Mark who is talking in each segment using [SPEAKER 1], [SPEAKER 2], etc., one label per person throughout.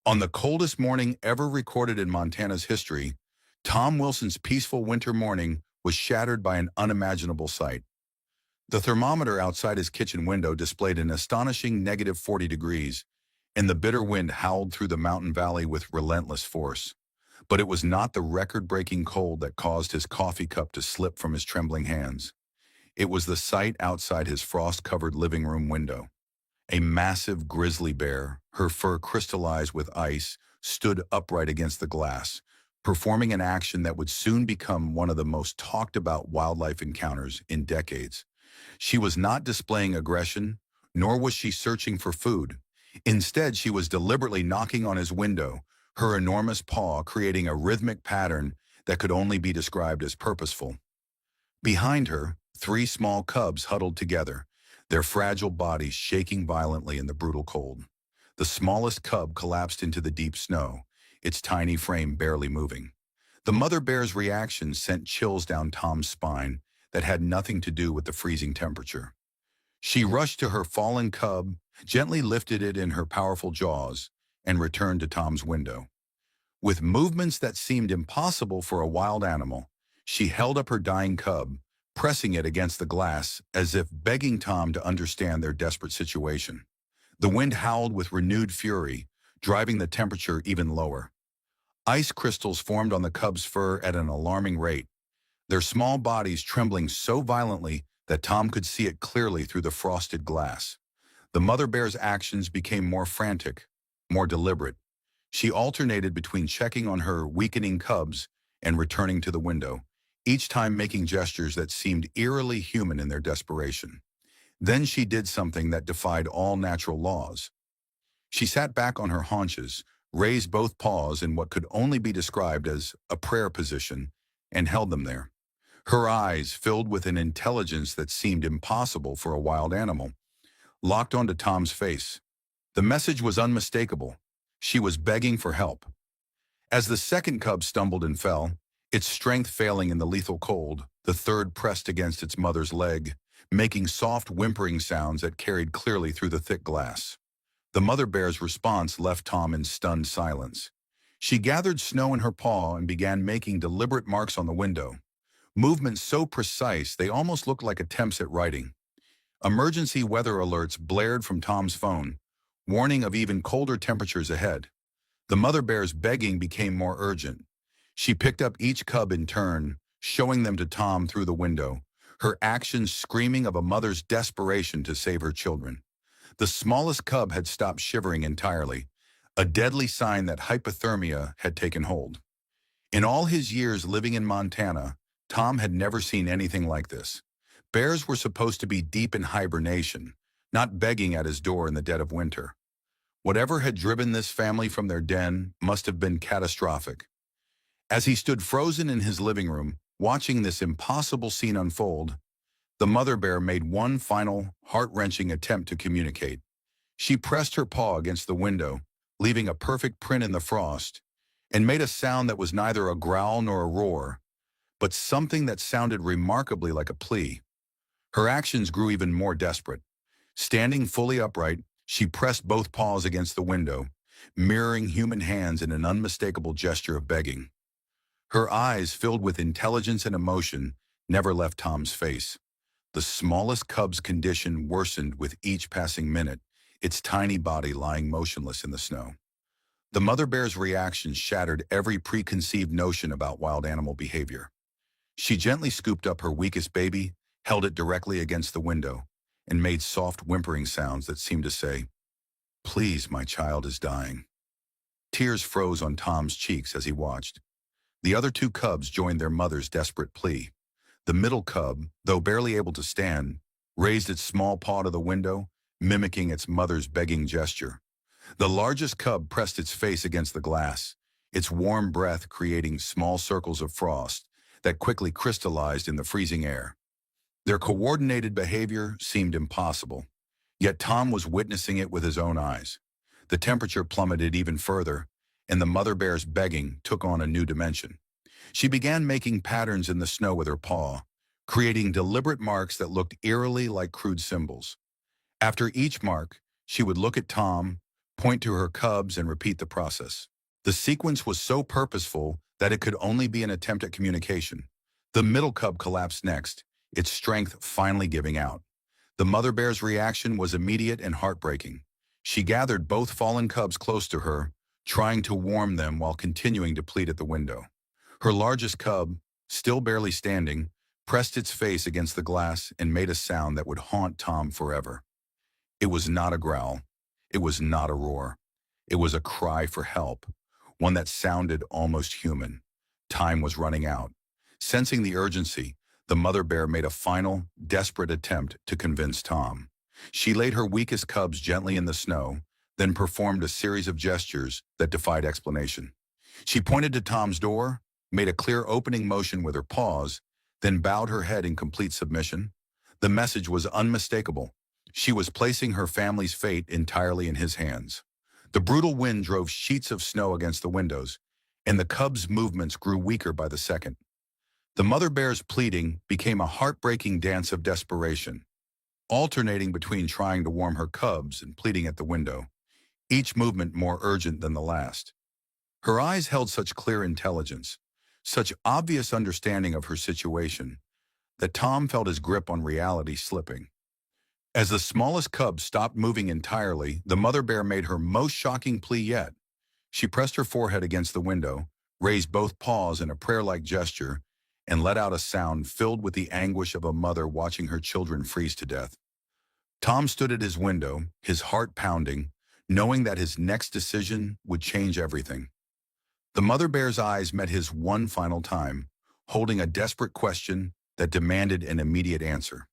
[SPEAKER 1] On the coldest morning ever recorded in Montana's history, Tom Wilson's peaceful winter morning was shattered by an unimaginable sight. The thermometer outside his kitchen window displayed an astonishing negative 40 degrees, and the bitter wind howled through the mountain valley with relentless force. But it was not the record-breaking cold that caused his coffee cup to slip from his trembling hands. It was the sight outside his frost-covered living room window. A massive grizzly bear, her fur crystallized with ice, stood upright against the glass, performing an action that would soon become one of the most talked about wildlife encounters in decades. She was not displaying aggression, nor was she searching for food. Instead, she was deliberately knocking on his window, her enormous paw creating a rhythmic pattern that could only be described as purposeful. Behind her, three small cubs huddled together, their fragile bodies shaking violently in the brutal cold. The smallest cub collapsed into the deep snow, its tiny frame barely moving. The mother bear's reaction sent chills down Tom's spine that had nothing to do with the freezing temperature. She rushed to her fallen cub, gently lifted it in her powerful jaws, and returned to Tom's window. With movements that seemed impossible for a wild animal, she held up her dying cub, pressing it against the glass as if begging Tom to understand their desperate situation. The wind howled with renewed fury, driving the temperature even lower. Ice crystals formed on the cub's fur at an alarming rate, their small bodies trembling so violently that Tom could see it clearly through the frosted glass. The mother bear's actions became more frantic, more deliberate. She alternated between checking on her weakening cubs and returning to the window, each time making gestures that seemed eerily human in their desperation. Then she did something that defied all natural laws. She sat back on her haunches, raised both paws in what could only be described as a prayer position, and held them there. Her eyes, filled with an intelligence that seemed impossible for a wild animal, locked onto Tom's face. The message was unmistakable. She was begging for help. As the second cub stumbled and fell, its strength failing in the lethal cold, the third pressed against its mother's leg, making soft whimpering sounds that carried clearly through the thick glass. The mother bear's response left Tom in stunned silence. She gathered snow in her paw and began making deliberate marks on the window, movements so precise they almost looked like attempts at writing. Emergency weather alerts blared from Tom's phone, warning of even colder temperatures ahead. The mother bear's begging became more urgent. She picked up each cub in turn, showing them to Tom through the window, her actions screaming of a mother's desperation to save her children. The smallest cub had stopped shivering entirely, a deadly sign that hypothermia had taken hold. In all his years living in Montana, Tom had never seen anything like this. Bears were supposed to be deep in hibernation, not begging at his door in the dead of winter. Whatever had driven this family from their den must have been catastrophic. As he stood frozen in his living room, watching this impossible scene unfold, the mother bear made one final, heart-wrenching attempt to communicate. She pressed her paw against the window, leaving a perfect print in the frost, and made a sound that was neither a growl nor a roar, but something that sounded remarkably like a plea. Her actions grew even more desperate. Standing fully upright, she pressed both paws against the window, mirroring human hands in an unmistakable gesture of begging. Her eyes, filled with intelligence and emotion, never left Tom's face. The smallest cub's condition worsened with each passing minute, its tiny body lying motionless in the snow. The mother bear's reaction shattered every preconceived notion about wild animal behavior. She gently scooped up her weakest baby, held it directly against the window, and made soft whimpering sounds that seemed to say, "Please, my child is dying." Tears froze on Tom's cheeks as he watched. The other two cubs joined their mother's desperate plea. The middle cub, though barely able to stand, raised its small paw to the window, mimicking its mother's begging gesture. The largest cub pressed its face against the glass, its warm breath creating small circles of frost that quickly crystallized in the freezing air. Their coordinated behavior seemed impossible, yet Tom was witnessing it with his own eyes. The temperature plummeted even further, and the mother bear's begging took on a new dimension. She began making patterns in the snow with her paw, creating deliberate marks that looked eerily like crude symbols. After each mark, she would look at Tom, point to her cubs, and repeat the process. The sequence was so purposeful that it could only be an attempt at communication. The middle cub collapsed next, its strength finally giving out. The mother bear's reaction was immediate and heartbreaking. She gathered both fallen cubs close to her, trying to warm them while continuing to plead at the window. Her largest cub, still barely standing, pressed its face against the glass and made a sound that would haunt Tom forever. It was not a growl. It was not a roar. It was a cry for help, one that sounded almost human. Time was running out. Sensing the urgency, the mother bear made a final, desperate attempt to convince Tom. She laid her weakest cubs gently in the snow, then performed a series of gestures that defied explanation. She pointed to Tom's door, made a clear opening motion with her paws, then bowed her head in complete submission. The message was unmistakable. She was placing her family's fate entirely in his hands. The brutal wind drove sheets of snow against the windows, and the cubs' movements grew weaker by the second. The mother bear's pleading became a heartbreaking dance of desperation, alternating between trying to warm her cubs and pleading at the window, each movement more urgent than the last. Her eyes held such clear intelligence, such obvious understanding of her situation, that Tom felt his grip on reality slipping. As the smallest cub stopped moving entirely, the mother bear made her most shocking plea yet. She pressed her forehead against the window, raised both paws in a prayer-like gesture, and let out a sound filled with the anguish of a mother watching her children freeze to death. Tom stood at his window, his heart pounding, knowing that his next decision would change everything. The mother bear's eyes met his one final time, holding a desperate question that demanded an immediate answer.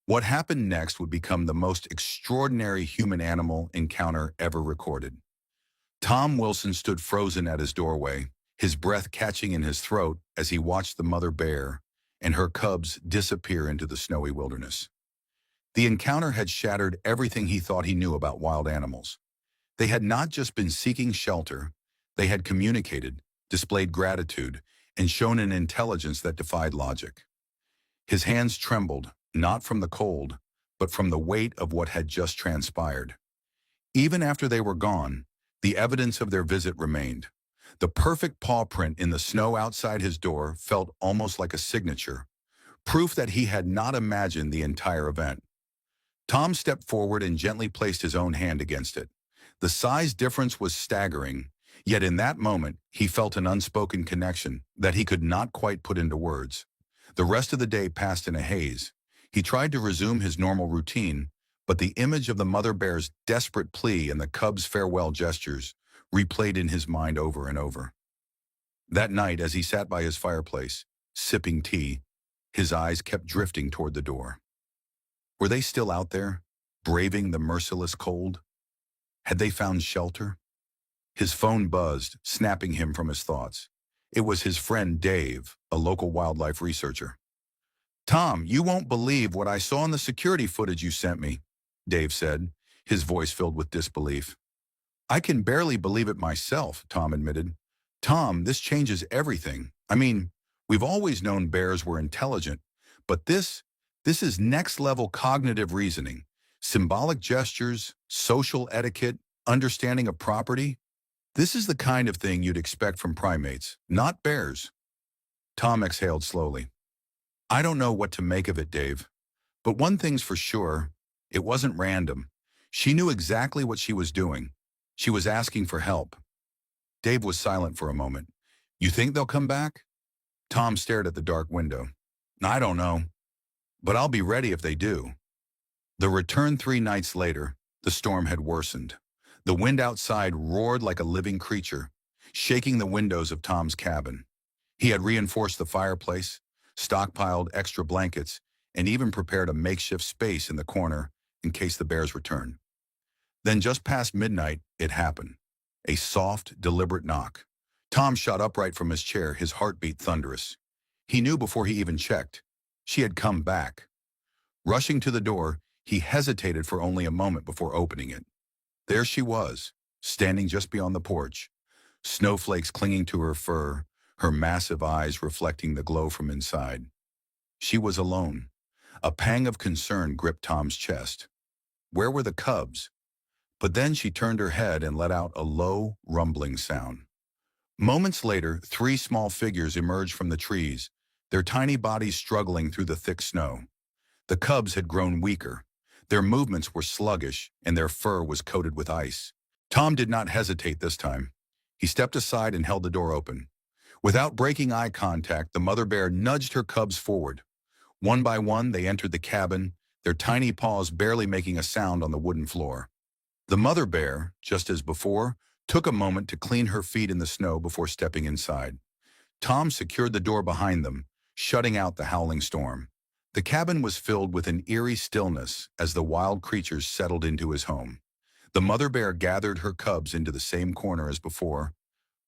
[SPEAKER 1] What happened next would become the most extraordinary human-animal encounter ever recorded. Tom Wilson stood frozen at his doorway, his breath catching in his throat as he watched the mother bear and her cubs disappear into the snowy wilderness. The encounter had shattered everything he thought he knew about wild animals. They had not just been seeking shelter, they had communicated, displayed gratitude, and shown an intelligence that defied logic. His hands trembled, not from the cold, but from the weight of what had just transpired. Even after they were gone, the evidence of their visit remained. The perfect paw print in the snow outside his door felt almost like a signature, proof that he had not imagined the entire event. Tom stepped forward and gently placed his own hand against it. The size difference was staggering, yet in that moment, he felt an unspoken connection that he could not quite put into words. The rest of the day passed in a haze. He tried to resume his normal routine, but the image of the mother bear's desperate plea and the cub's farewell gestures replayed in his mind over and over. That night, as he sat by his fireplace, sipping tea, his eyes kept drifting toward the door. Were they still out there, braving the merciless cold? Had they found shelter? His phone buzzed, snapping him from his thoughts. It was his friend Dave, a local wildlife researcher. "Tom, you won't believe what I saw in the security footage you sent me," Dave said, his voice filled with disbelief. "I can barely believe it myself," Tom admitted. "Tom, this changes everything. I mean, we've always known bears were intelligent, but this is next-level cognitive reasoning, symbolic gestures, social etiquette, understanding of property. This is the kind of thing you'd expect from primates, not bears." Tom exhaled slowly. "I don't know what to make of it, Dave. But one thing's for sure, it wasn't random. She knew exactly what she was doing. She was asking for help." Dave was silent for a moment. "You think they'll come back?" Tom stared at the dark window. "I don't know, but I'll be ready if they do." The return 3 nights later, the storm had worsened. The wind outside roared like a living creature, shaking the windows of Tom's cabin. He had reinforced the fireplace, stockpiled extra blankets, and even prepared a makeshift space in the corner in case the bears returned. Then just past midnight, it happened. A soft, deliberate knock. Tom shot upright from his chair, his heartbeat thunderous. He knew before he even checked. She had come back. Rushing to the door, he hesitated for only a moment before opening it. There she was, standing just beyond the porch, snowflakes clinging to her fur, her massive eyes reflecting the glow from inside. She was alone. A pang of concern gripped Tom's chest. Where were the cubs? But then she turned her head and let out a low, rumbling sound. Moments later, three small figures emerged from the trees, their tiny bodies struggling through the thick snow. The cubs had grown weaker. Their movements were sluggish, and their fur was coated with ice. Tom did not hesitate this time. He stepped aside and held the door open. Without breaking eye contact, the mother bear nudged her cubs forward. One by one, they entered the cabin, their tiny paws barely making a sound on the wooden floor. The mother bear, just as before, took a moment to clean her feet in the snow before stepping inside. Tom secured the door behind them, shutting out the howling storm. The cabin was filled with an eerie stillness as the wild creatures settled into his home. The mother bear gathered her cubs into the same corner as before,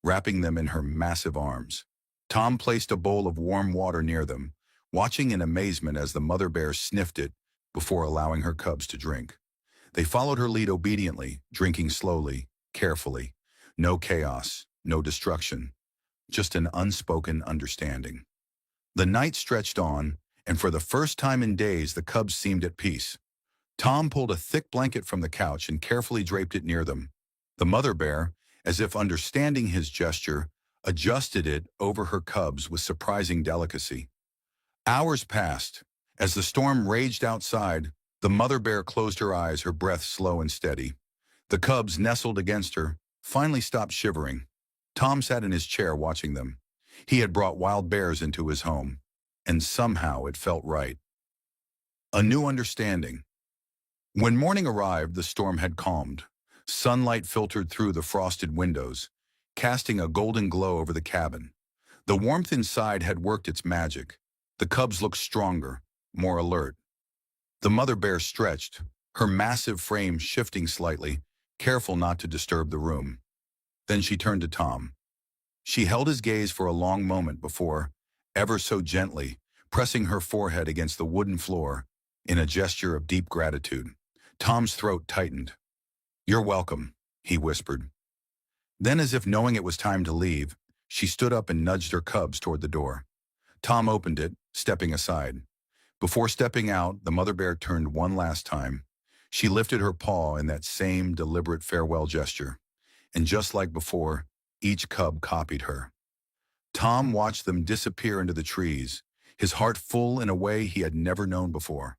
[SPEAKER 1] wrapping them in her massive arms. Tom placed a bowl of warm water near them, watching in amazement as the mother bear sniffed it before allowing her cubs to drink. They followed her lead obediently, drinking slowly, carefully. No chaos, no destruction, just an unspoken understanding. The night stretched on, and for the first time in days the cubs seemed at peace. Tom pulled a thick blanket from the couch and carefully draped it near them. The mother bear, as if understanding his gesture, adjusted it over her cubs with surprising delicacy. Hours passed. As the storm raged outside, the mother bear closed her eyes, her breath slow and steady. The cubs, nestled against her, finally stopped shivering. Tom sat in his chair watching them. He had brought wild bears into his home, and somehow it felt right. A new understanding. When morning arrived, the storm had calmed. Sunlight filtered through the frosted windows, casting a golden glow over the cabin. The warmth inside had worked its magic. The cubs looked stronger, more alert. The mother bear stretched, her massive frame shifting slightly, careful not to disturb the room. Then she turned to Tom. She held his gaze for a long moment before, ever so gently, pressing her forehead against the wooden floor in a gesture of deep gratitude. Tom's throat tightened. "You're welcome," he whispered. Then, as if knowing it was time to leave, she stood up and nudged her cubs toward the door. Tom opened it, stepping aside. Before stepping out, the mother bear turned one last time. She lifted her paw in that same deliberate farewell gesture. And just like before, each cub copied her. Tom watched them disappear into the trees, his heart full in a way he had never known before.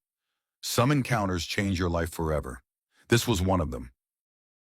[SPEAKER 1] Some encounters change your life forever. This was one of them.